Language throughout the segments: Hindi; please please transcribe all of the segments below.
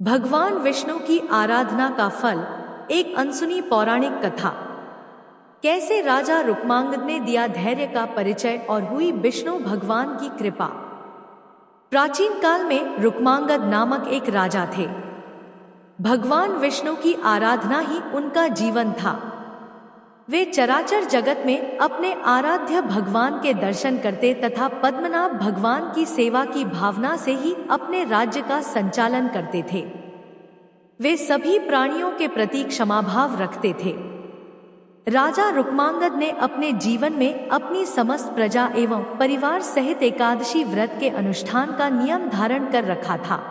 भगवान विष्णु की आराधना का फल। एक अनसुनी पौराणिक कथा। कैसे राजा रुक्मांगद ने दिया धैर्य का परिचय और हुई विष्णु भगवान की कृपा। प्राचीन काल में रुक्मांगद नामक एक राजा थे। भगवान विष्णु की आराधना ही उनका जीवन था। वे चराचर जगत में अपने आराध्य भगवान के दर्शन करते तथा पद्मनाभ भगवान की सेवा की भावना से ही अपने राज्य का संचालन करते थे। वे सभी प्राणियों के प्रति क्षमाभाव रखते थे। राजा रुक्मांगद ने अपने जीवन में अपनी समस्त प्रजा एवं परिवार सहित एकादशी व्रत के अनुष्ठान का नियम धारण कर रखा था।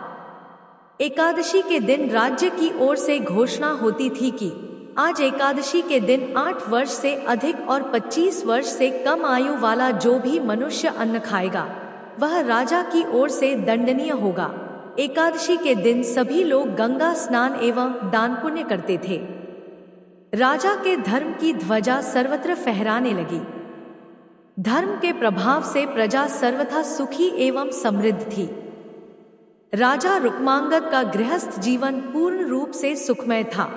एकादशी के दिन राज्य की ओर से घोषणा होती थी कि आज एकादशी के दिन 8 वर्ष से अधिक और 25 वर्ष से कम आयु वाला जो भी मनुष्य अन्न खाएगा वह राजा की ओर से दंडनीय होगा। एकादशी के दिन सभी लोग गंगा स्नान एवं दान पुण्य करते थे। राजा के धर्म की ध्वजा सर्वत्र फहराने लगी। धर्म के प्रभाव से प्रजा सर्वथा सुखी एवं समृद्ध थी। राजा रुक्मांगद का गृहस्थ जीवन पूर्ण रूप से सुखमय था।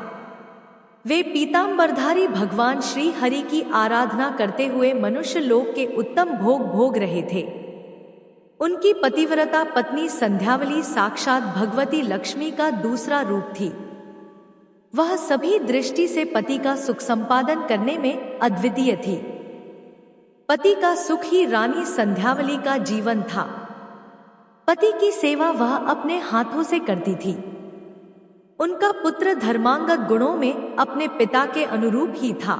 वे पीतांबरधारी भगवान श्री हरि की आराधना करते हुए मनुष्य लोक के उत्तम भोग भोग रहे थे। उनकी पतिव्रता पत्नी संध्यावली साक्षात भगवती लक्ष्मी का दूसरा रूप थी। वह सभी दृष्टि से पति का सुख संपादन करने में अद्वितीय थी। पति का सुख ही रानी संध्यावली का जीवन था। पति की सेवा वह अपने हाथों से करती थी। उनका पुत्र धर्मांगद गुणों में अपने पिता के अनुरूप ही था।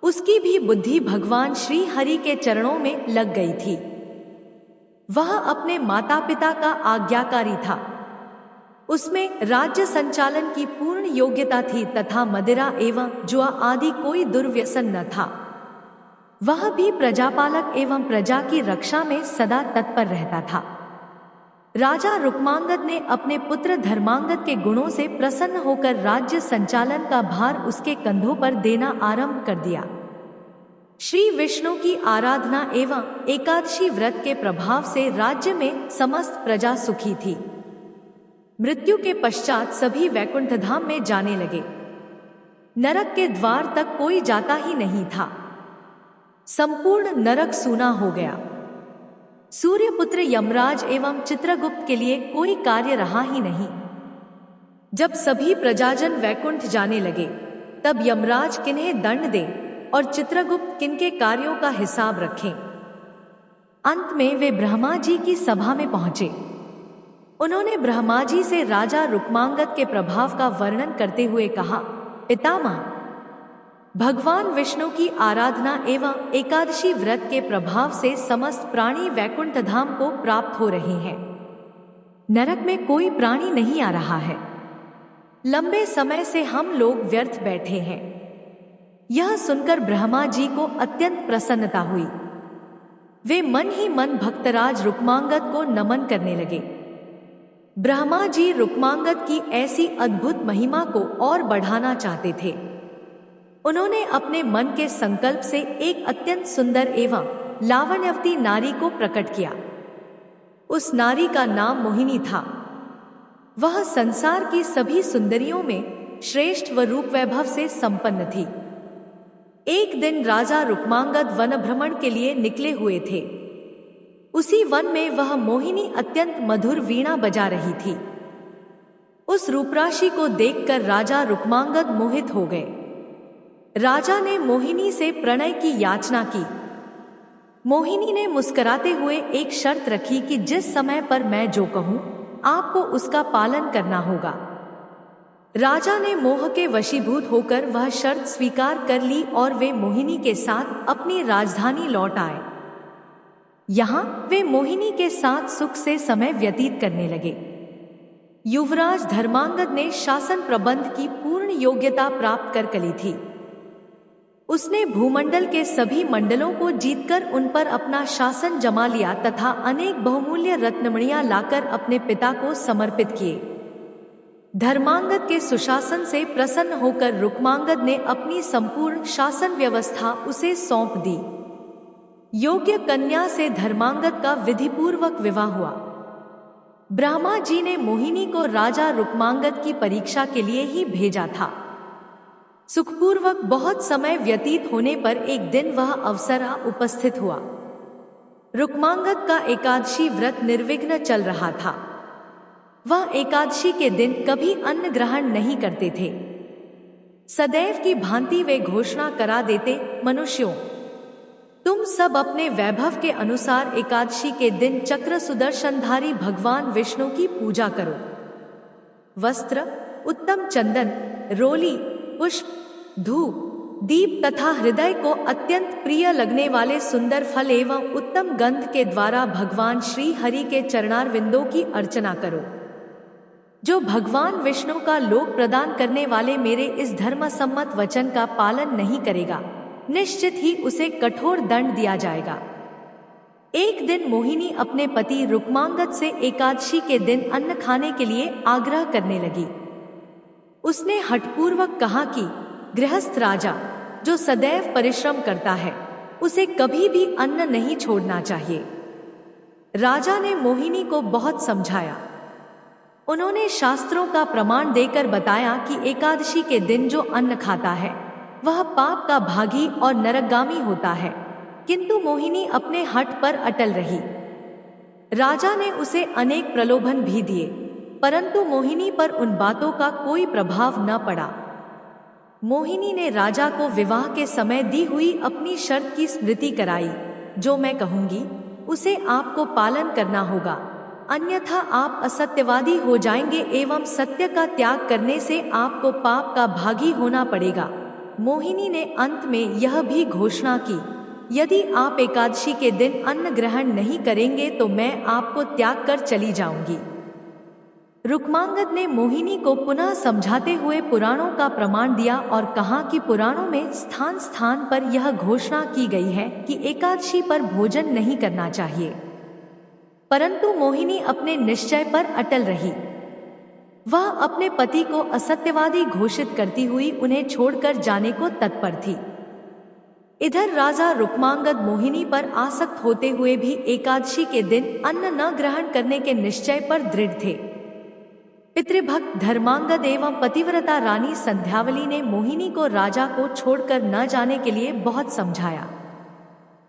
उसकी भी बुद्धि भगवान श्री हरि के चरणों में लग गई थी। वह अपने माता पिता का आज्ञाकारी था। उसमें राज्य संचालन की पूर्ण योग्यता थी तथा मदिरा एवं जुआ आदि कोई दुर्व्यसन न था। वह भी प्रजापालक एवं प्रजा की रक्षा में सदा तत्पर रहता था। राजा रुक्मांगद ने अपने पुत्र धर्मांगद के गुणों से प्रसन्न होकर राज्य संचालन का भार उसके कंधों पर देना आरंभ कर दिया। श्री विष्णु की आराधना एवं एकादशी व्रत के प्रभाव से राज्य में समस्त प्रजा सुखी थी। मृत्यु के पश्चात सभी वैकुंठ धाम में जाने लगे। नरक के द्वार तक कोई जाता ही नहीं था। संपूर्ण नरक सूना हो गया। सूर्यपुत्र यमराज एवं चित्रगुप्त के लिए कोई कार्य रहा ही नहीं। जब सभी प्रजाजन वैकुंठ जाने लगे तब यमराज किन्हें दंड दे और चित्रगुप्त किनके कार्यों का हिसाब रखें। अंत में वे ब्रह्मा जी की सभा में पहुंचे। उन्होंने ब्रह्मा जी से राजा रुक्मांगद के प्रभाव का वर्णन करते हुए कहा, पितामह, भगवान विष्णु की आराधना एवं एकादशी व्रत के प्रभाव से समस्त प्राणी वैकुंठ धाम को प्राप्त हो रहे हैं। नरक में कोई प्राणी नहीं आ रहा है। लंबे समय से हम लोग व्यर्थ बैठे हैं। यह सुनकर ब्रह्मा जी को अत्यंत प्रसन्नता हुई। वे मन ही मन भक्तराज रुक्मांगद को नमन करने लगे। ब्रह्मा जी रुक्मांगद की ऐसी अद्भुत महिमा को और बढ़ाना चाहते थे। उन्होंने अपने मन के संकल्प से एक अत्यंत सुंदर एवं लावण्यवती नारी को प्रकट किया। उस नारी का नाम मोहिनी था। वह संसार की सभी सुंदरियों में श्रेष्ठ व रूप वैभव से संपन्न थी। एक दिन राजा रुक्मांगद वन भ्रमण के लिए निकले हुए थे। उसी वन में वह मोहिनी अत्यंत मधुर वीणा बजा रही थी। उस रूपराशि को देखकर राजा रुक्मांगद मोहित हो गए। राजा ने मोहिनी से प्रणय की याचना की। मोहिनी ने मुस्कुराते हुए एक शर्त रखी कि जिस समय पर मैं जो कहूं आपको उसका पालन करना होगा। राजा ने मोह के वशीभूत होकर वह शर्त स्वीकार कर ली और वे मोहिनी के साथ अपनी राजधानी लौट आए। यहाँ वे मोहिनी के साथ सुख से समय व्यतीत करने लगे। युवराज धर्मांगद ने शासन प्रबंध की पूर्ण योग्यता प्राप्त कर कली थी। उसने भूमंडल के सभी मंडलों को जीतकर उन पर अपना शासन जमा लिया तथा अनेक बहुमूल्य रत्नमणियां लाकर अपने पिता को समर्पित किए। धर्मांगद के सुशासन से प्रसन्न होकर रुक्मांगद ने अपनी संपूर्ण शासन व्यवस्था उसे सौंप दी। योग्य कन्या से धर्मांगद का विधिपूर्वक विवाह हुआ। ब्रह्मा जी ने मोहिनी को राजा रुक्मांगद की परीक्षा के लिए ही भेजा था। सुखपूर्वक बहुत समय व्यतीत होने पर एक दिन वह अवसर आ उपस्थित हुआ। रुक्मांगद का एकादशी व्रत निर्विघ्न चल रहा था। वह एकादशी के दिन कभी अन्न ग्रहण नहीं करते थे। सदैव की भांति वे घोषणा करा देते, मनुष्यों, तुम सब अपने वैभव के अनुसार एकादशी के दिन चक्र सुदर्शनधारी भगवान विष्णु की पूजा करो। वस्त्र, उत्तम चंदन, रोली, पुष्प, धूप, दीप तथा हृदय को अत्यंत प्रिय लगने वाले सुंदर फल एवं उत्तम गंध के द्वारा भगवान श्री हरि के चरणारविंदों की अर्चना करो। जो भगवान विष्णु का लोक प्रदान करने वाले मेरे इस धर्म सम्मत वचन का पालन नहीं करेगा, निश्चित ही उसे कठोर दंड दिया जाएगा। एक दिन मोहिनी अपने पति रुक्मांगद से एकादशी के दिन अन्न खाने के लिए आग्रह करने लगी। उसने हठपूर्वक कहा कि गृहस्थ राजा जो सदैव परिश्रम करता है, उसे कभी भी अन्न नहीं छोड़ना चाहिए। राजा ने मोहिनी को बहुत समझाया। उन्होंने शास्त्रों का प्रमाण देकर बताया कि एकादशी के दिन जो अन्न खाता है वह पाप का भागी और नरकगामी होता है, किंतु मोहिनी अपने हठ पर अटल रही। राजा ने उसे अनेक प्रलोभन भी दिए, परंतु मोहिनी पर उन बातों का कोई प्रभाव न पड़ा। मोहिनी ने राजा को विवाह के समय दी हुई अपनी शर्त की स्मृति कराई, जो मैं कहूंगी उसे आपको पालन करना होगा, अन्यथा आप असत्यवादी हो जाएंगे एवं सत्य का त्याग करने से आपको पाप का भागी होना पड़ेगा। मोहिनी ने अंत में यह भी घोषणा की, यदि आप एकादशी के दिन अन्न ग्रहण नहीं करेंगे तो मैं आपको त्याग कर चली जाऊंगी। रुक्मांगद ने मोहिनी को पुनः समझाते हुए पुराणों का प्रमाण दिया और कहा कि पुराणों में स्थान स्थान पर यह घोषणा की गई है कि एकादशी पर भोजन नहीं करना चाहिए, परंतु मोहिनी अपने निश्चय पर अटल रही। वह अपने पति को असत्यवादी घोषित करती हुई उन्हें छोड़कर जाने को तत्पर थी। इधर राजा रुक्मांगद मोहिनी पर आसक्त होते हुए भी एकादशी के दिन अन्न न ग्रहण करने के निश्चय पर दृढ़ थे। पितृभक्त धर्मांगद एवं पतिव्रता रानी संध्यावली ने मोहिनी को राजा को छोड़कर न जाने के लिए बहुत समझाया।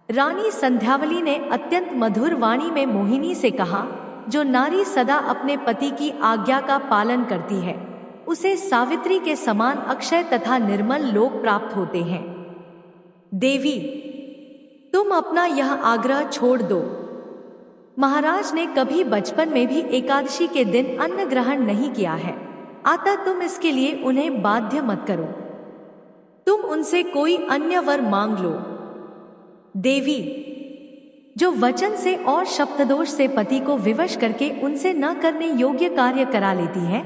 रानी संध्यावली ने अत्यंत मधुर वाणी में मोहिनी से कहा, जो नारी सदा अपने पति की आज्ञा का पालन करती है, उसे सावित्री के समान अक्षय तथा निर्मल लोक प्राप्त होते हैं। देवी, तुम अपना यह आग्रह छोड़ दो। महाराज ने कभी बचपन में भी एकादशी के दिन अन्न ग्रहण नहीं किया है, अतः तुम इसके लिए उन्हें बाध्य मत करो। तुम उनसे कोई अन्य वर मांग लो। देवी, जो वचन से और शब्ददोष से पति को विवश करके उनसे न करने योग्य कार्य करा लेती है,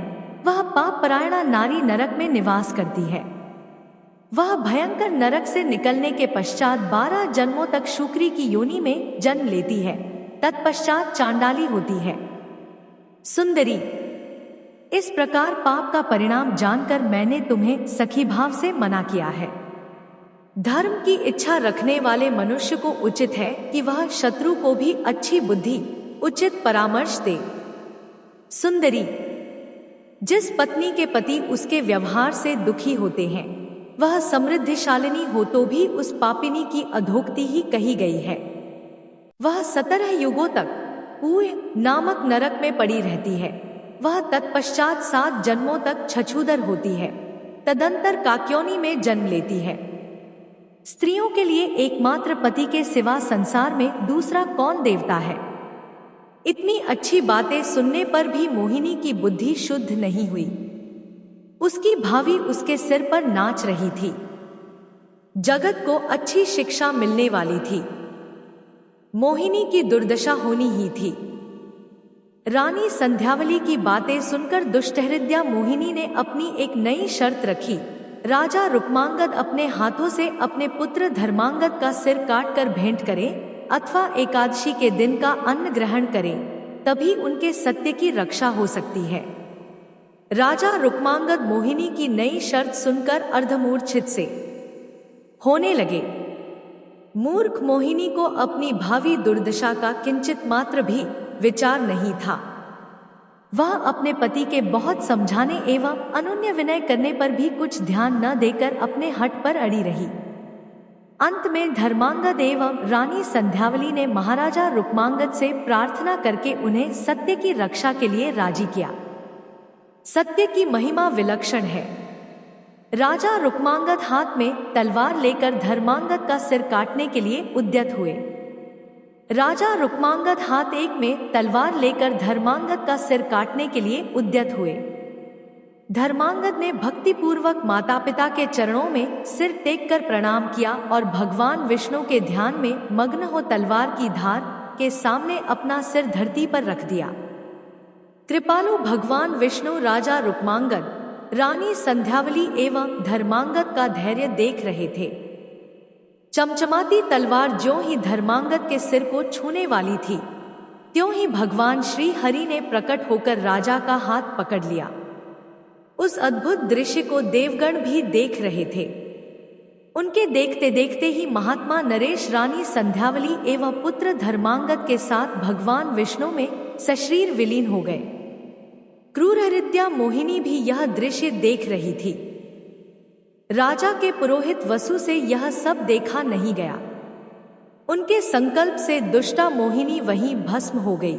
वह पाप परायणा नारी नरक में निवास करती है। वह भयंकर नरक से निकलने के पश्चात 12 जन्मों तक शुक्री की योनि में जन्म लेती है, तत्पश्चात चांडाली होती है। सुंदरी, इस प्रकार पाप का परिणाम जानकर मैंने तुम्हें सखी भाव से मना किया है। धर्म की इच्छा रखने वाले मनुष्य को उचित है कि वह शत्रु को भी अच्छी बुद्धि, उचित परामर्श दे। सुंदरी, जिस पत्नी के पति उसके व्यवहार से दुखी होते हैं, वह समृद्धिशालिनी हो तो भी उस पापिनी की अधोक्ति ही कही गई है। वह 17 युगों तक पूय नामक नरक में पड़ी रहती है। वह तत्पश्चात 7 जन्मों तक छछूदर होती है, तदंतर काक्योनी में जन्म लेती है। स्त्रियों के लिए एकमात्र पति के सिवा संसार में दूसरा कौन देवता है। इतनी अच्छी बातें सुनने पर भी मोहिनी की बुद्धि शुद्ध नहीं हुई। उसकी भावी उसके सिर पर नाच रही थी। जगत को अच्छी शिक्षा मिलने वाली थी। मोहिनी की दुर्दशा होनी ही थी। रानी संध्यावली की बातें सुनकर दुष्टहृदया मोहिनी ने अपनी एक नई शर्त रखी। राजा रुक्मांगद अपने हाथों से अपने पुत्र धर्मांगद का सिर काटकर भेंट करे अथवा एकादशी के दिन का अन्न ग्रहण करे, तभी उनके सत्य की रक्षा हो सकती है। राजा रुक्मांगद मोहिनी की नई शर्त सुनकर अर्धमूर्छित से होने लगे। मूर्ख मोहिनी को अपनी भावी दुर्दशा का किंचित मात्र भी विचार नहीं था। वह अपने पति के बहुत समझाने एवं अनुनय विनय करने पर भी कुछ ध्यान न देकर अपने हठ पर अड़ी रही। अंत में धर्मांगद एवं रानी संध्यावली ने महाराजा रुक्मांगद से प्रार्थना करके उन्हें सत्य की रक्षा के लिए राजी किया। सत्य की महिमा विलक्षण है। राजा रुक्मांगद हाथ में तलवार लेकर धर्मांगद का सिर काटने के लिए उद्यत हुए। राजा रुक्मांगद हाथ एक में तलवार लेकर धर्मांगद का सिर काटने के लिए उद्यत हुए। धर्मांगद ने भक्तिपूर्वक माता पिता के चरणों में सिर टेक कर प्रणाम किया और भगवान विष्णु के ध्यान में मग्न हो तलवार की धार के सामने अपना सिर धरती पर रख दिया। कृपालु भगवान विष्णु राजा रुक्मांगद, रानी संध्यावली एवं धर्मांगद का धैर्य देख रहे थे। चमचमाती तलवार ज्यों ही धर्मांगद के सिर को छूने वाली थी, त्यों ही भगवान श्री हरि ने प्रकट होकर राजा का हाथ पकड़ लिया। उस अद्भुत दृश्य को देवगण भी देख रहे थे। उनके देखते देखते ही महात्मा नरेश रानी संध्यावली एवं पुत्र धर्मांगद के साथ भगवान विष्णु में सशरीर विलीन हो गए। क्रूर हृदया मोहिनी भी यह दृश्य देख रही थी। राजा के पुरोहित वसु से यह सब देखा नहीं गया। उनके संकल्प से दुष्टा मोहिनी वहीं भस्म हो गई।